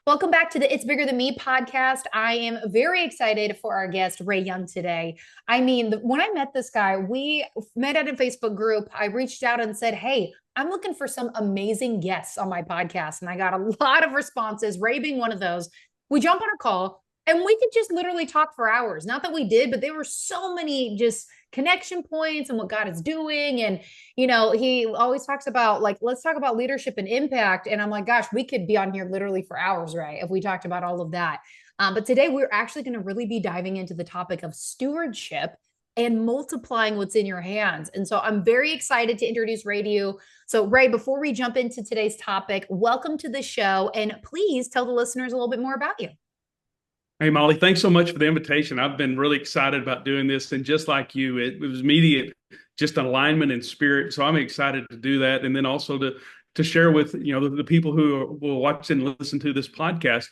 Welcome back to the It's Bigger Than Me podcast. I am very excited for our guest, Ray Young, today. When I met this guy, we met at a Facebook group. I reached out and said, Hey, I'm looking for some amazing guests on my podcast. And I got a lot of responses, Ray being one of those. We jump on a call and we could just literally talk for hours. Not that we did, but there were so many just connection points and what God is doing. And he always talks about like, let's talk about leadership and impact. And I'm like, gosh, we could be on here literally for hours, right? If we talked about all of that. But today we're actually going to really be diving into the topic of stewardship and multiplying what's in your hands. And so I'm very excited to introduce Ray to you. So, Ray, before we jump into today's topic, welcome to the show. And please tell the listeners a little bit more about you. Hey, Molly, thanks so much for the invitation. I've been really excited about doing this. And just like you, it was immediate, just alignment and spirit. So I'm excited to do that. And then also to share with, the people who will watch and listen to this podcast.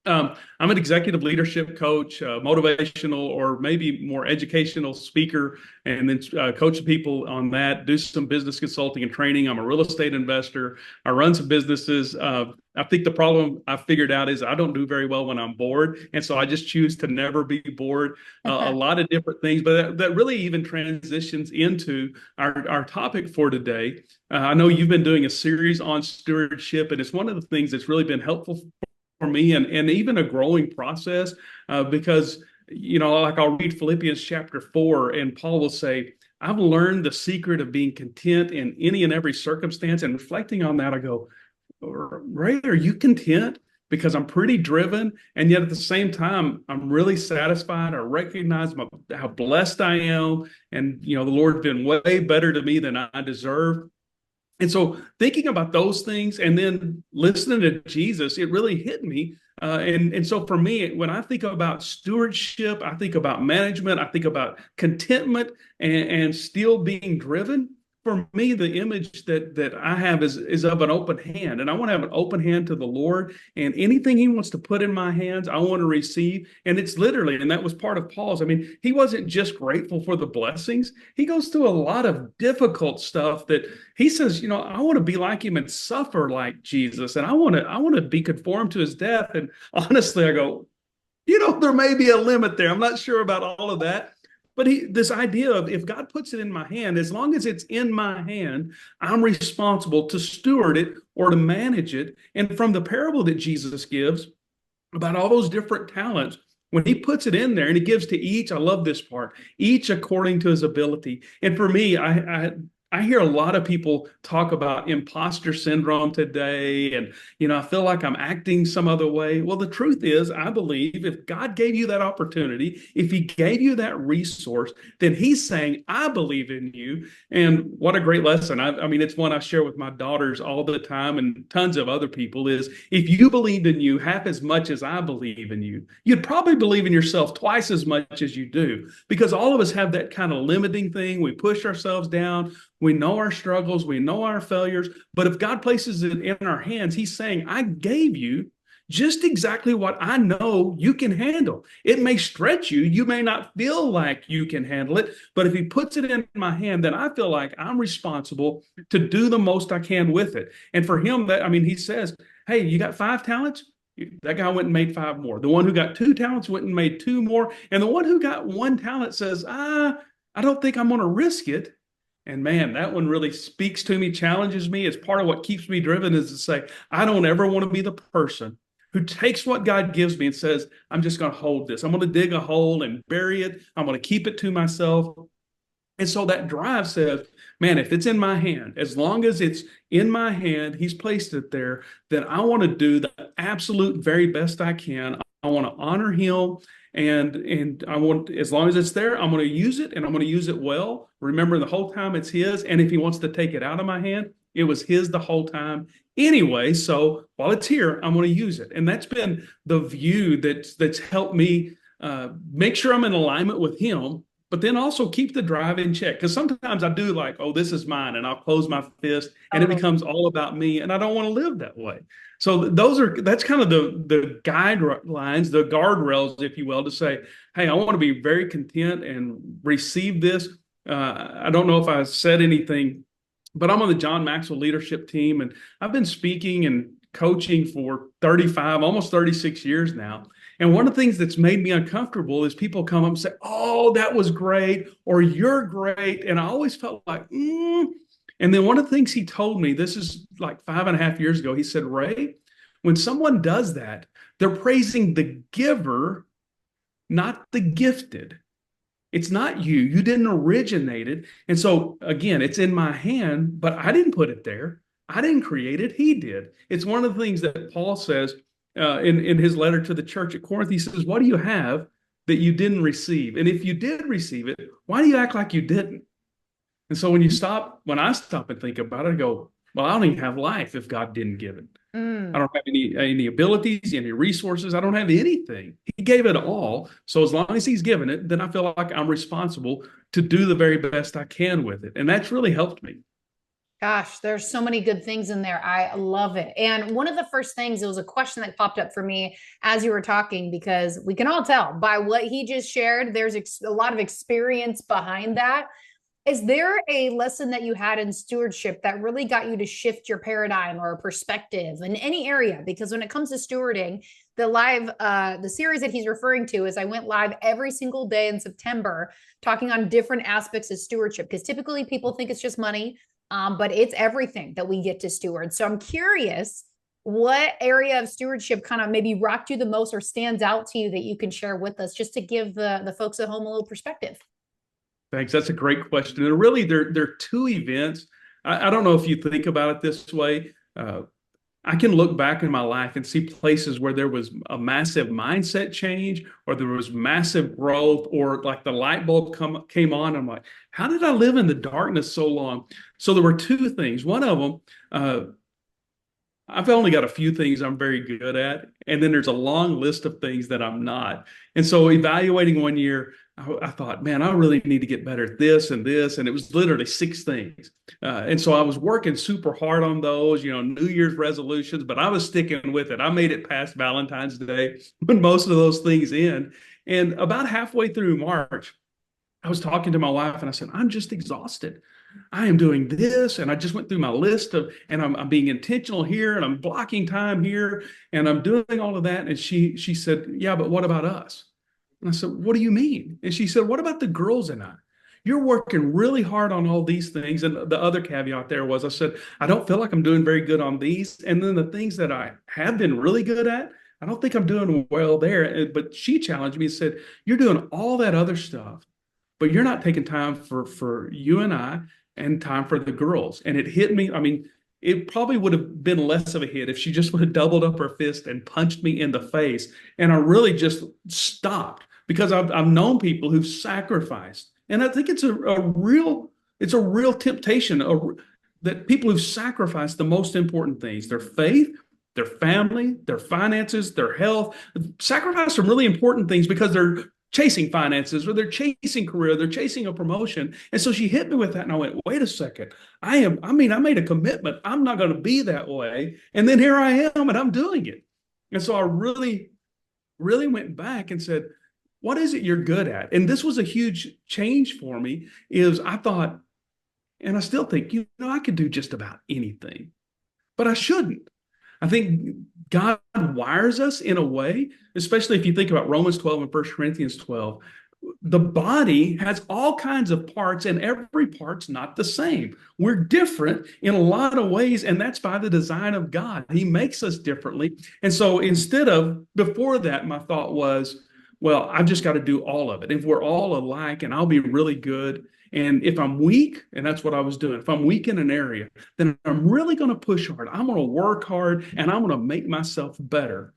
I'm an executive leadership coach, motivational, or maybe more educational speaker, and then coach people on that, do some business consulting and training. I'm a real estate investor. I run some businesses. I think the problem I figured out is I don't do very well when I'm bored. And so I just choose to never be bored. A lot of different things, but that really even transitions into our topic for today. I know you've been doing a series on stewardship, and it's one of the things that's really been helpful for me and even a growing process because, like I'll read Philippians chapter 4, and Paul will say, I've learned the secret of being content in any and every circumstance. And reflecting on that, I go, Ray, are you content? Because I'm pretty driven. And yet at the same time, I'm really satisfied. I recognize how blessed I am. And, the Lord's been way better to me than I deserve. And so thinking about those things and then listening to Jesus, it really hit me. And so for me, when I think about stewardship, I think about management, I think about contentment and still being driven. For me, the image that I have is of an open hand, and I want to have an open hand to the Lord, and anything He wants to put in my hands, I want to receive. And it's literally, and that was part of Paul's. I mean, he wasn't just grateful for the blessings. He goes through a lot of difficult stuff that he says, I want to be like Him and suffer like Jesus, and I want to be conformed to His death. And honestly, I go, there may be a limit there. I'm not sure about all of that. But this idea of if God puts it in my hand, as long as it's in my hand, I'm responsible to steward it or to manage it. And from the parable that Jesus gives about all those different talents, when He puts it in there and He gives to each, I love this part, each according to his ability. And for me, I hear a lot of people talk about imposter syndrome today. And, I feel like I'm acting some other way. Well, the truth is, I believe if God gave you that opportunity, if He gave you that resource, then He's saying, I believe in you. And what a great lesson. I mean, it's one I share with my daughters all the time and tons of other people is if you believed in you half as much as I believe in you, you'd probably believe in yourself twice as much as you do, because all of us have that kind of limiting thing. We push ourselves down. We know our struggles, we know our failures, but if God places it in our hands, He's saying, I gave you just exactly what I know you can handle. It may stretch you. You may not feel like you can handle it, but if He puts it in my hand, then I feel like I'm responsible to do the most I can with it. And for Him, He says, hey, you got 5 talents? That guy went and made 5 more. The one who got 2 talents went and made 2 more. And the one who got 1 talent says, I don't think I'm going to risk it. And man, that one really speaks to me, challenges me. It's part of what keeps me driven is to say, I don't ever want to be the person who takes what God gives me and says, I'm just going to hold this. I'm going to dig a hole and bury it. I'm going to keep it to myself. And so that drive says, man, if it's in my hand, as long as it's in my hand, He's placed it there, then I want to do the absolute very best I can. I want to honor Him. And I want, as long as it's there, I'm going to use it, and I'm going to use it well. Remember, the whole time it's His. And if He wants to take it out of my hand, it was His the whole time anyway. So while it's here, I'm going to use it. And that's been the view that's helped me make sure I'm in alignment with Him, but then also keep the drive in check. Because sometimes I do like, oh, this is mine, and I'll close my fist, and it becomes all about me, and I don't want to live that way. So that's kind of the guidelines, the guardrails, if you will, to say, hey, I want to be very content and receive this. I don't know if I said anything, but I'm on the John Maxwell leadership team, and I've been speaking and coaching for 35, almost 36 years now. And one of the things that's made me uncomfortable is people come up and say, "Oh, that was great," or "You're great." And I always felt like, And then one of the things he told me, this is like 5.5 years ago, he said, "Ray, when someone does that, they're praising the giver, not the gifted. It's not you. You didn't originate it. And so, again, it's in my hand, but I didn't put it there. I didn't create it. He did." It's one of the things that Paul says in his letter to the church at Corinth. He says, "What do you have that you didn't receive? And if you did receive it, why do you act like you didn't?" And so when I stop and think about it, I go, well, I don't even have life if God didn't give it. I don't have any abilities, any resources. I don't have anything. He gave it all. So as long as he's given it, then I feel like I'm responsible to do the very best I can with it. And that's really helped me. Gosh, there's so many good things in there. I love it. And one of the first things, it was a question that popped up for me as you were talking, because we can all tell by what he just shared, there's a lot of experience behind that. Is there a lesson that you had in stewardship that really got you to shift your paradigm or perspective in any area? Because when it comes to stewarding, the series that he's referring to is I went live every single day in September talking on different aspects of stewardship, because typically people think it's just money, but it's everything that we get to steward. So I'm curious, what area of stewardship kind of maybe rocked you the most or stands out to you that you can share with us, just to give the folks at home a little perspective? Thanks. That's a great question. And really, there are two events. I don't know if you think about it this way. I can look back in my life and see places where there was a massive mindset change, or there was massive growth, or like the light bulb came on. I'm like, how did I live in the darkness so long? So there were two things. One of them, I've only got a few things I'm very good at, and then there's a long list of things that I'm not. And so evaluating one year, I thought, man, I really need to get better at this and this. And it was literally 6 things. And so I was working super hard on those, New Year's resolutions, but I was sticking with it. I made it past Valentine's Day when most of those things end. And about halfway through March, I was talking to my wife and I said, I'm just exhausted. I am doing this. And I just went through my list and I'm being intentional here, and I'm blocking time here, and I'm doing all of that. And she said, yeah, but what about us? And I said, what do you mean? And she said, what about the girls and I? You're working really hard on all these things. And the other caveat there was, I said, I don't feel like I'm doing very good on these. And then the things that I have been really good at, I don't think I'm doing well there. But she challenged me and said, you're doing all that other stuff, but you're not taking time for you and I, and time for the girls. And it hit me. I mean, it probably would have been less of a hit if she just would have doubled up her fist and punched me in the face. And I really just stopped, because I've known people who've sacrificed. And I think it's a real temptation that people who've sacrificed the most important things, their faith, their family, their finances, their health, sacrifice some really important things because they're chasing finances, or they're chasing career, they're chasing a promotion. And so she hit me with that, and I went, wait a second. I made a commitment. I'm not going to be that way. And then here I am, and I'm doing it. And so I really, really went back and said, what is it you're good at? And this was a huge change for me, is I thought, and I still think, I could do just about anything, but I shouldn't. I think God wires us in a way, especially if you think about Romans 12 and 1 Corinthians 12. The body has all kinds of parts, and every part's not the same. We're different in a lot of ways, and that's by the design of God. He makes us differently. And so before that, my thought was, well, I've just got to do all of it. If we're all alike, and I'll be really good. And if I'm weak, and that's what I was doing, if I'm weak in an area, then I'm really going to push hard. I'm going to work hard, and I'm going to make myself better.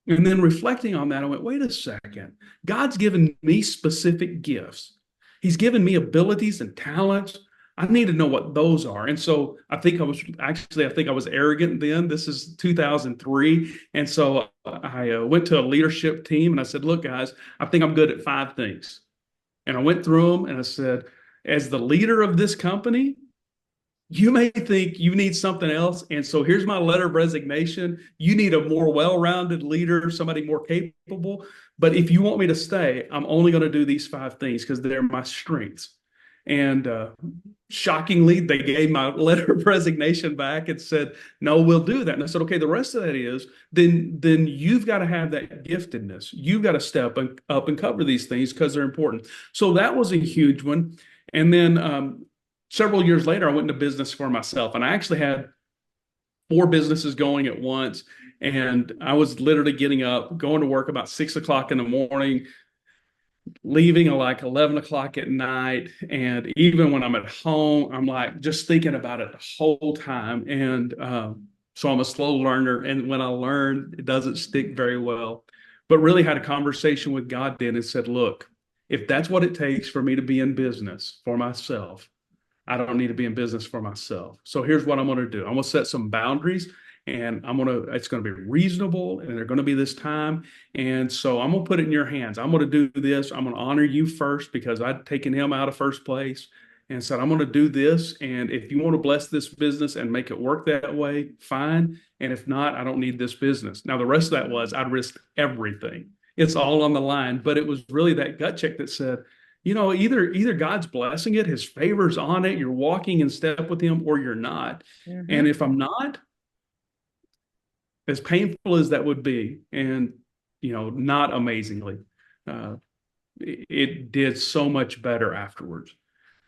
And then reflecting on that, I went, wait a second. God's given me specific gifts. He's given me abilities and talents. I need to know what those are. And so I think I was arrogant then. This is 2003. And so I went to a leadership team, and I said, look, guys, I think I'm good at 5 things. And I went through them, and I said, as the leader of this company, you may think you need something else. And so here's my letter of resignation. You need a more well-rounded leader, somebody more capable. But if you want me to stay, I'm only going to do these 5 things because they're my strengths. And shockingly, they gave my letter of resignation back and said, no, we'll do that. And I said, okay, the rest of that is then you've got to have that giftedness. You've got to step up and cover these things because they're important. So that was a huge one. And then several years later, I went into business for myself, and I actually had 4 businesses going at once. And I was literally getting up, going to work about 6 o'clock in the morning, leaving at like 11 o'clock at night. And even when I'm at home, I'm like just thinking about it the whole time. And so I'm a slow learner. And when I learn, it doesn't stick very well. But really had a conversation with God then and said, look, if that's what it takes for me to be in business for myself, I don't need to be in business for myself. So here's what I'm going to do. I'm going to set some boundaries, and it's going to be reasonable, and they're going to be this time. And so I'm going to put it in your hands. I'm going to do this. I'm going to honor you first because I'd taken him out of first place and said, I'm going to do this. And if you want to bless this business and make it work that way, fine. And if not, I don't need this business. Now, the rest of that was I'd risked everything. It's all on the line. But it was really that gut check that said, either God's blessing it, his favor's on it, you're walking in step with him, or you're not. Mm-hmm. And if I'm not, as painful as that would be, and, not amazingly, it did so much better afterwards.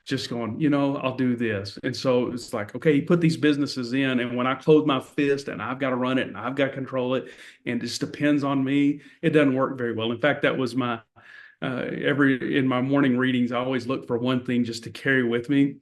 Just going, I'll do this. And so it's like, okay, you put these businesses in, and when I close my fist and I've got to run it and I've got to control it, and it just depends on me, it doesn't work very well. In fact, that was my in my morning readings, I always look for one thing just to carry with me.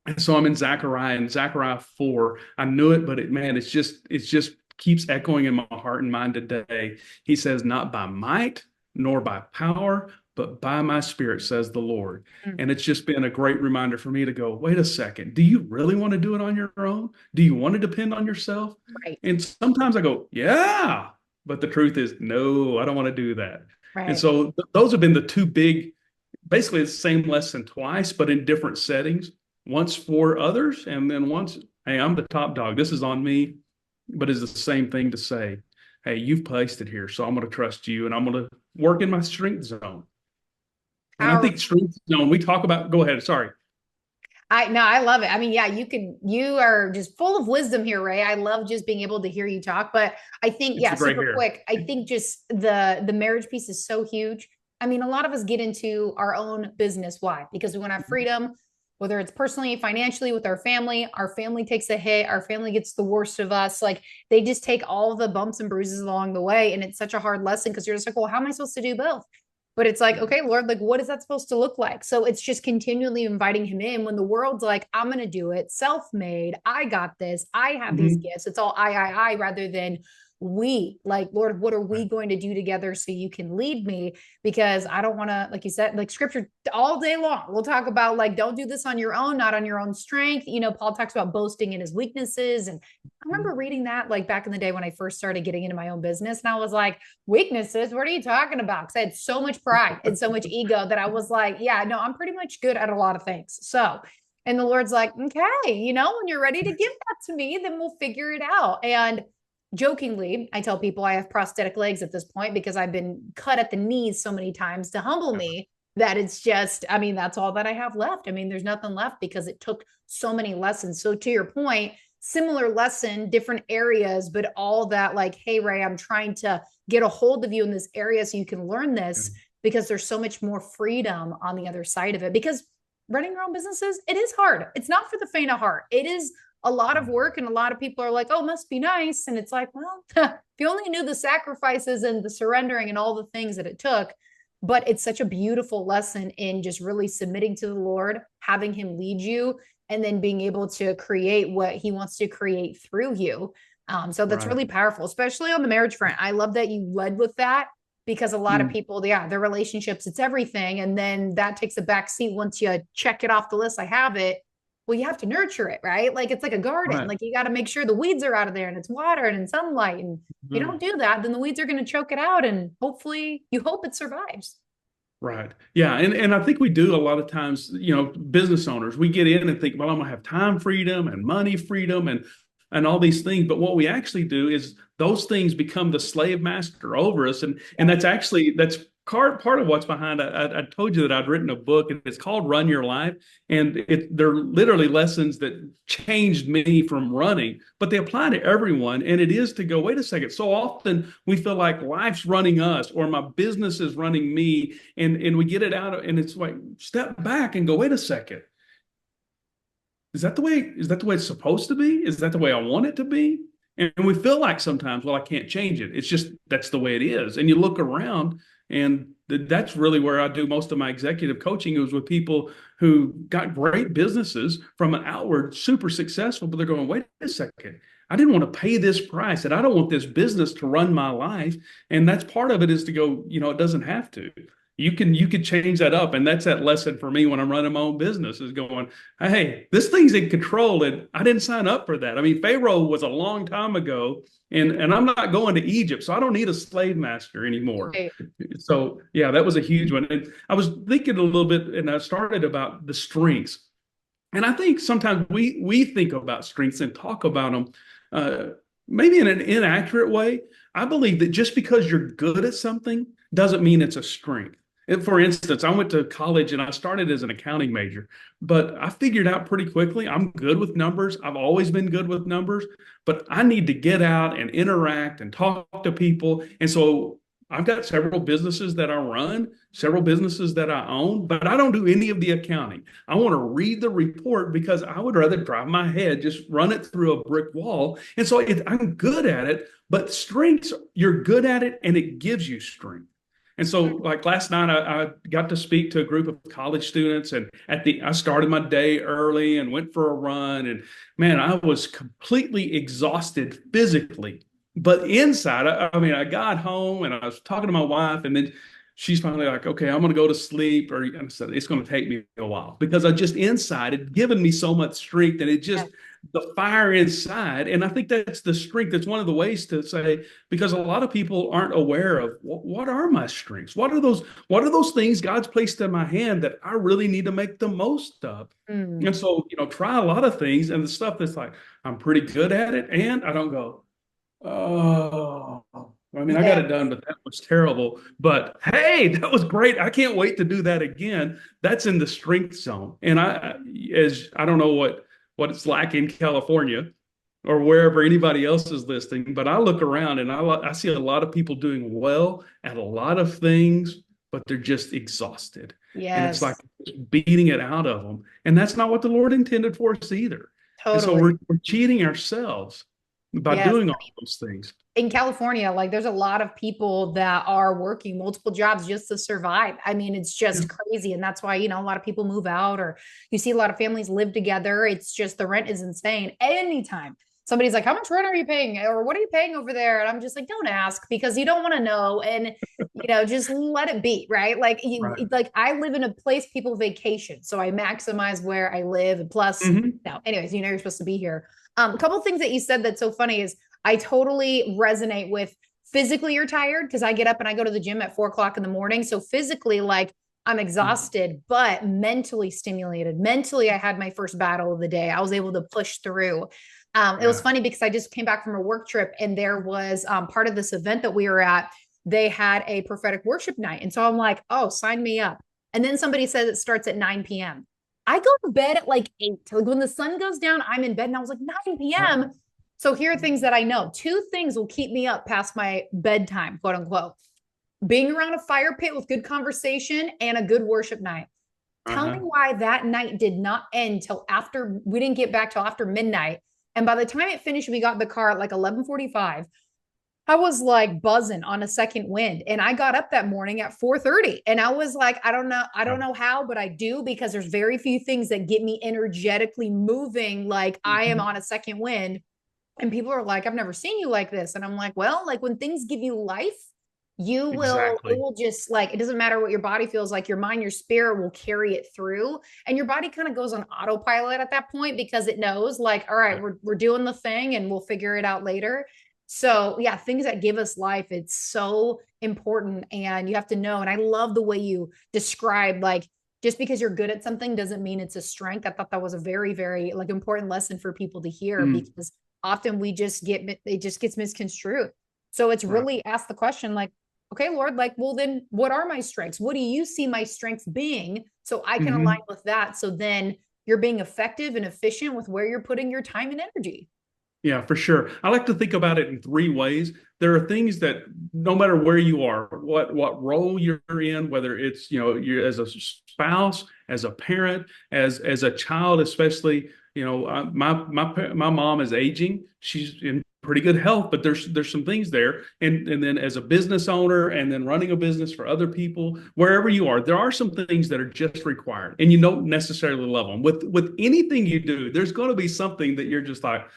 And so I'm in Zechariah, and Zechariah 4. I knew it, but it just keeps echoing in my heart and mind today. He says, not by might nor by power, but by my spirit, says the Lord. Mm-hmm. And it's just been a great reminder for me to go, wait a second, do you really want to do it on your own? Do you want to depend on yourself? Right. And sometimes I go, yeah, but the truth is, no, I don't want to do that. Right. And so those have been the two big, basically the same lesson twice, but in different settings. Once for others, and then once, hey, I'm the top dog. This is on me. But it's the same thing to say, hey, you've placed it here, so I'm going to trust you, and I'm going to work in my strength zone. And I think strength zone, we talk about, go ahead, sorry. I love it. I mean, yeah, you are just full of wisdom here, Ray. I love just being able to hear you talk. But I think, super quick, I think just the marriage piece is so huge. I mean, a lot of us get into our own business. Why? Because we want to have freedom, whether it's personally, financially, with our family takes a hit, our family gets the worst of us. Like, they just take all the bumps and bruises along the way. And it's such a hard lesson because you're just like, well, how am I supposed to do both? But it's like, okay, Lord, like, what is that supposed to look like? So it's just continually inviting him in when the world's like, I'm going to do it, self-made, I got this, I have these gifts. It's all I, rather than we. Like, Lord, what are we going to do together so you can lead me? Because I don't want to, like you said, like scripture all day long, we'll talk about like, don't do this on your own, not on your own strength. Paul talks about boasting in his weaknesses. And I remember reading that like back in the day when I first started getting into my own business. And I was like, weaknesses, what are you talking about? Because I had so much pride and so much ego that I was like, yeah, no, I'm pretty much good at a lot of things. So, and the Lord's like, okay, when you're ready to give that to me, then we'll figure it out. And jokingly, I tell people I have prosthetic legs at this point because I've been cut at the knees so many times to humble me that it's just, I mean, that's all that I have left. I mean, there's nothing left because it took so many lessons. So to your point, similar lesson, different areas, but all that like, hey, Ray, I'm trying to get a hold of you in this area so you can learn this because there's so much more freedom on the other side of it. Because running your own businesses, it is hard. It's not for the faint of heart. It is a lot of work, and a lot of people are like, oh, must be nice. And it's like, well, if you only knew the sacrifices and the surrendering and all the things that it took. But it's such a beautiful lesson in just really submitting to the Lord, having him lead you, and then being able to create what he wants to create through you. So that's really powerful, especially on the marriage front. I love that you led with that, because a lot of people, their relationships, it's everything. And then that takes a back seat once you check it off the list. I have it. Well, you have to nurture it, right? Like, it's like a garden. Like, you got to make sure the weeds are out of there and it's watered and sunlight. And if you don't do that, then the weeds are going to choke it out. And hopefully you hope it survives. Right. Yeah. And I think we do a lot of times, business owners, we get in and think, well, I'm going to have time freedom and money freedom and all these things. But what we actually do is those things become the slave master over us. And that's part of what's behind I told you that I'd written a book and it's called Run Your Life, and they're literally lessons that changed me from running, but they apply to everyone. And it is to go, wait a second. So often we feel like life's running us or my business is running me, and we get it out and it's like step back and go, wait a second. Is that the way it's supposed to be? Is that the way I want it to be? And we feel like sometimes, well, I can't change it. It's just that's the way it is. And you look around, and that's really where I do most of my executive coaching is with people who got great businesses from an outward, super successful, but they're going, wait a second. I didn't want to pay this price, and I don't want this business to run my life. And that's part of it is to go, it doesn't have to. You can change that up, and that's that lesson for me when I'm running my own business is going, hey, this thing's in control, and I didn't sign up for that. I mean, Pharaoh was a long time ago, and I'm not going to Egypt, so I don't need a slave master anymore. Right. So yeah, that was a huge one. And I was thinking a little bit, and I started about the strengths, and I think sometimes we think about strengths and talk about them, maybe in an inaccurate way. I believe that just because you're good at something doesn't mean it's a strength. And for instance, I went to college and I started as an accounting major, but I figured out pretty quickly I'm good with numbers. I've always been good with numbers, but I need to get out and interact and talk to people. And so I've got several businesses that I run, several businesses that I own, but I don't do any of the accounting. I want to read the report because I would rather drive my head, just run it through a brick wall. And so I'm good at it, but strengths, you're good at it and it gives you strength. And so, like last night, I got to speak to a group of college students, and I started my day early and went for a run. And man, I was completely exhausted physically, but inside, I mean, I got home and I was talking to my wife, and then she's finally like, "Okay, I'm going to go to sleep." Or I said, "It's going to take me a while because I just inside it given me so much strength, and it just." The fire inside. And I think that's the strength. It's one of the ways to say, because a lot of people aren't aware of what are my strengths? What are those things God's placed in my hand that I really need to make the most of? Mm. And so, try a lot of things and the stuff that's like, I'm pretty good at it. And I don't go, oh, I mean, I got Yeah. it done, but that was terrible. But hey, that was great. I can't wait to do that again. That's in the strength zone. And as I don't know what it's like in California or wherever anybody else is listening. But I look around and I see a lot of people doing well at a lot of things, but they're just exhausted. And it's like Yes. beating it out of them. And that's not what the Lord intended for us either. And so Totally. we're cheating ourselves by Yes. doing all those things. In California, like there's a lot of people that are working multiple jobs just to survive. I mean, it's Yeah. just crazy. And that's why, a lot of people move out or you see a lot of families live together. It's just the rent is insane. Anytime somebody's like, how much rent are you paying? Or what are you paying over there? And I'm just like, don't ask because you don't want to know. And, just let it be. Right. Right. Like I live in a place people vacation. So I maximize where I live. And plus, Mm-hmm. no, anyways, you're supposed to be here. A couple of things that you said that's so funny is I totally resonate with physically you're tired because I get up and I go to the gym at 4 o'clock in the morning. So physically, like I'm exhausted, but mentally stimulated. Mentally, I had my first battle of the day. I was able to push through. It was Yeah. funny because I just came back from a work trip and there was part of this event that we were at. They had a prophetic worship night. And so I'm like, oh, sign me up. And then somebody says it starts at 9 p.m. I go to bed at like 8. Like when the sun goes down, I'm in bed and I was like 9 p.m. So here are things that I know. 2 things will keep me up past my bedtime, quote unquote. Being around a fire pit with good conversation and a good worship night. Tell me Uh-huh. why that night did not end till after we didn't get back till after midnight. And by the time it finished, we got in the car at like 11:45. I was like buzzing on a second wind. And I got up that morning at 4:30. And I was like, I don't know how, but I do because there's very few things that get me energetically moving like I am Mhm. on a second wind. And people are like, I've never seen you like this. And I'm like, well, like when things give you life, it Exactly. will just like, it doesn't matter what your body feels like, your mind, your spirit will carry it through. And your body kind of goes on autopilot at that point because it knows, like, all right, Yeah. we're doing the thing and we'll figure it out later. So, yeah, things that give us life, it's so important. And you have to know. And I love the way you described, like, just because you're good at something doesn't mean it's a strength. I thought that was a very, very like important lesson for people to hear Mm. because often it just gets misconstrued. So it's Right. really ask the question like, okay, Lord, like, well, then what are my strengths? What do you see my strengths being? So I can align Hmm. with that. So then you're being effective and efficient with where you're putting your time and energy. Yeah, for sure. I like to think about it in three ways. There are things that no matter where you are, what role you're in, whether it's, you're as a spouse, as a parent, as a child, especially, my mom is aging. She's in pretty good health, but there's some things there. And then as a business owner and then running a business for other people, wherever you are, there are some things that are just required and you don't necessarily love them. With anything you do, there's going to be something that you're just like,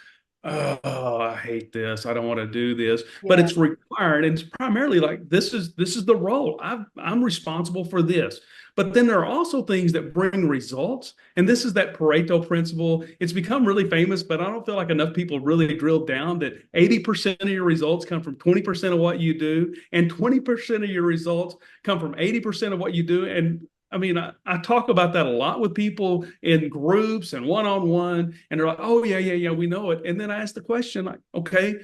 oh, I hate this. I don't want to do this, but Yeah. it's required. And it's primarily like, this is the role. I'm responsible for this. But then there are also things that bring results. And this is that Pareto principle. It's become really famous, but I don't feel like enough people really drill down that 80% of your results come from 20% of what you do, and 20% of your results come from 80% of what you do. And I mean, I talk about that a lot with people in groups and one-on-one, and they're like, oh, yeah, yeah, yeah, we know it. And then I ask the question, like, okay,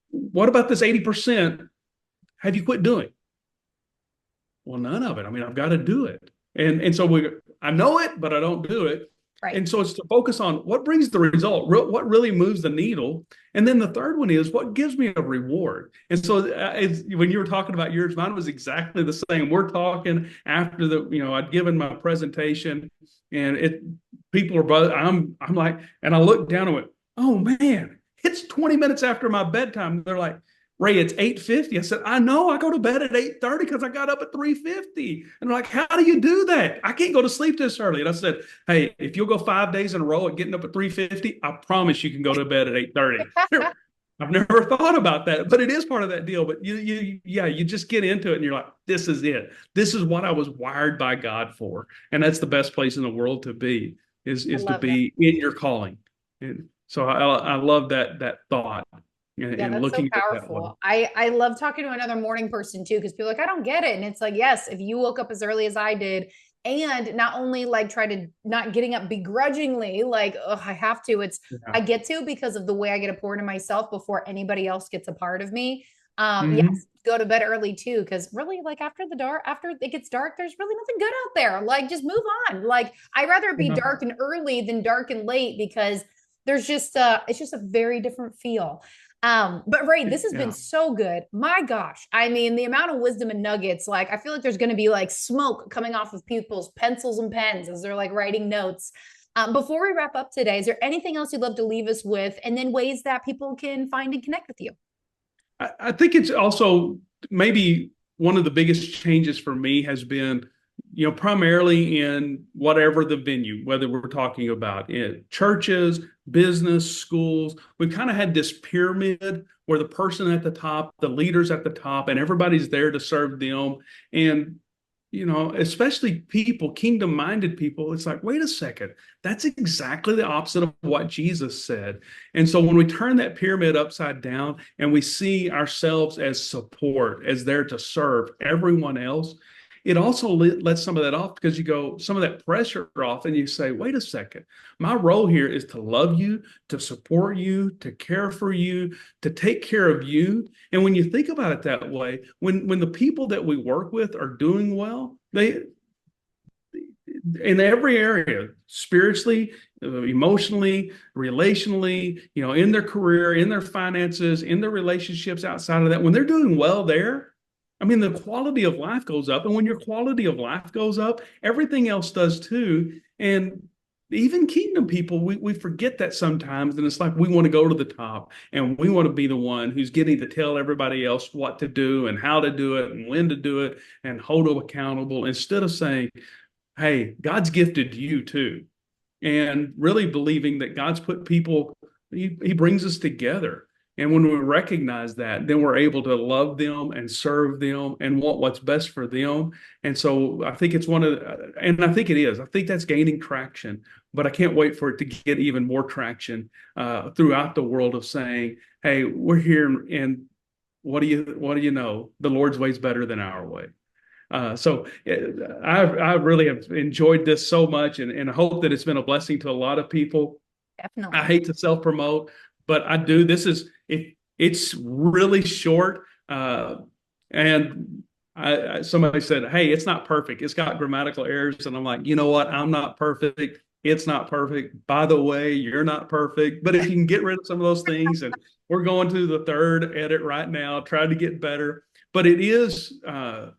what about this 80%? Have you quit doing? Well, none of it. I mean, I've got to do it. And so I know it, but I don't do it. Right. And so it's to focus on what brings the result, what really moves the needle. And then the third one is what gives me a reward. And so when you were talking about yours, mine was exactly the same. We're talking after I'd given my presentation, and people are both, I'm like, and I looked down and went, oh man, it's 20 minutes after my bedtime. They're like, Ray, it's 8:50. I said, I know. I go to bed at 8:30 because I got up at 3:50. And they're like, how do you do that? I can't go to sleep this early. And I said, hey, if you'll go 5 days in a row at getting up at 3:50, I promise you can go to bed at 8:30. I've never thought about that, but it is part of that deal. But you just get into it and you're like, this is it. This is what I was wired by God for. And that's the best place in the world to be, I is to love that. be in your calling. And so I love that thought, Yeah, and that's so looking at it that way. powerful. I love talking to another morning person too, because people are like, I don't get it. And it's like, yes, if you woke up as early as I did, and not only like try to not getting up begrudgingly, like, oh, I have to, it's Yeah. I get to because of the way I get to pour into myself before anybody else gets a part of me. Hmm. Yes, go to bed early too, because really, like after it gets dark, there's really nothing good out there. Like, just move on. Like, I'd rather it be Yeah. dark and early than dark and late because there's just it's just a very different feel. But Ray, this has been Yeah. so good. My gosh. I mean, the amount of wisdom and nuggets, like I feel like there's going to be like smoke coming off of people's pencils and pens as they're like writing notes. Before we wrap up today, is there anything else you'd love to leave us with? And then ways that people can find and connect with you? I think it's also maybe one of the biggest changes for me has been, primarily in whatever the venue, whether we're talking about in churches, business, schools. We've kind of had this pyramid where the person at the top, the leaders at the top, and everybody's there to serve them. And especially people, kingdom minded people, it's like, wait a second, that's exactly the opposite of what Jesus said. And so when we turn that pyramid upside down and we see ourselves as support, as there to serve everyone else, it also lets some of that off, because you go some of that pressure off and you say, wait a second, my role here is to love you, to support you, to care for you, to take care of you. And when you think about it that way, when the people that we work with are doing well, they in every area, spiritually, emotionally, relationally, in their career, in their finances, in their relationships outside of that, when they're doing well there, I mean, the quality of life goes up. And when your quality of life goes up, everything else does too. And even kingdom people, we forget that sometimes. And it's like we want to go to the top and we want to be the one who's getting to tell everybody else what to do and how to do it and when to do it and hold them accountable, instead of saying, hey, God's gifted you too. And really believing that God's put people, he brings us together. And when we recognize that, then we're able to love them and serve them and want what's best for them. And so I think it's and I think it is. I think that's gaining traction, but I can't wait for it to get even more traction throughout the world of saying, hey, we're here, and what do you know? The Lord's way is better than our way. I really have enjoyed this so much, and I hope that it's been a blessing to a lot of people. I Definitely. hate to self promote, but I do. It's really short, and somebody said, "Hey, it's not perfect. It's got grammatical errors," and I'm like, you know what? I'm not perfect. It's not perfect. By the way, you're not perfect. But if you can get rid of some of those things, and we're going to the third edit right now, try to get better. But it is, and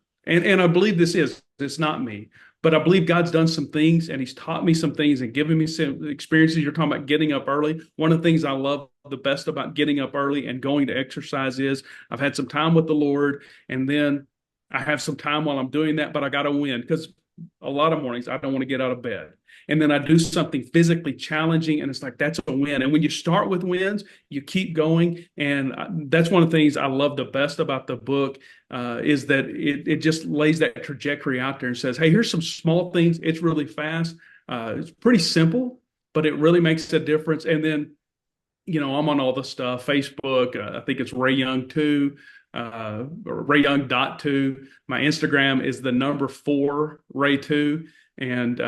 I believe this is. It's not me, but I believe God's done some things, and He's taught me some things and given me some experiences. You're talking about getting up early. One of the things I love the best about getting up early and going to exercise is I've had some time with the Lord, and then I have some time while I'm doing that, but I got to win because a lot of mornings I don't want to get out of bed. And then I do something physically challenging, and it's like that's a win. And when you start with wins, you keep going. And that's one of the things I love the best about the book is that it just lays that trajectory out there and says, hey, here's some small things. It's really fast. It's pretty simple, but it really makes a difference. And then, I'm on all the stuff, Facebook. I think it's Ray Young 2 or Ray Young .2. My Instagram is the number 4 Ray 2. And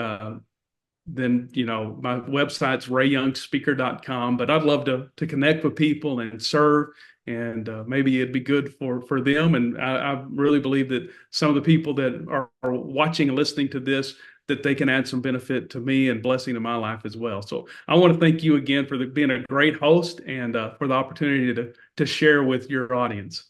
then, my website's rayyoungspeaker.com. But I'd love to connect with people and serve. And maybe it'd be good for them. And I really believe that some of the people that are watching and listening to this, that they can add some benefit to me and blessing to my life as well. So I want to thank you again for being a great host and for the opportunity to share with your audience.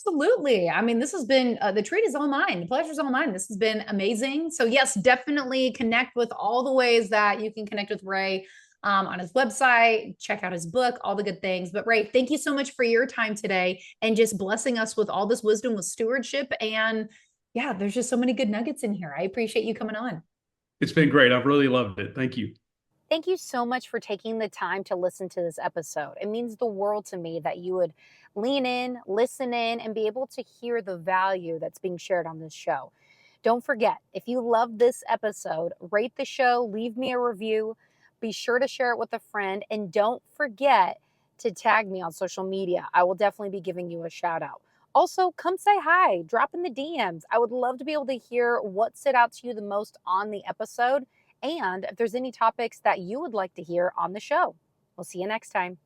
Absolutely. I mean, this has been the treat is all mine. The pleasure is all mine. This has been amazing. So, yes, definitely connect with all the ways that you can connect with Ray on his website, check out his book, all the good things. But, Ray, thank you so much for your time today and just blessing us with all this wisdom with stewardship. And yeah, there's just so many good nuggets in here. I appreciate you coming on. It's been great. I've really loved it. Thank you. Thank you so much for taking the time to listen to this episode. It means the world to me that you would lean in, listen in, and be able to hear the value that's being shared on this show. Don't forget, if you love this episode, rate the show, leave me a review, be sure to share it with a friend, and don't forget to tag me on social media. I will definitely be giving you a shout out. Also, come say hi, drop in the DMs. I would love to be able to hear what stood out to you the most on the episode, and if there's any topics that you would like to hear on the show. We'll see you next time.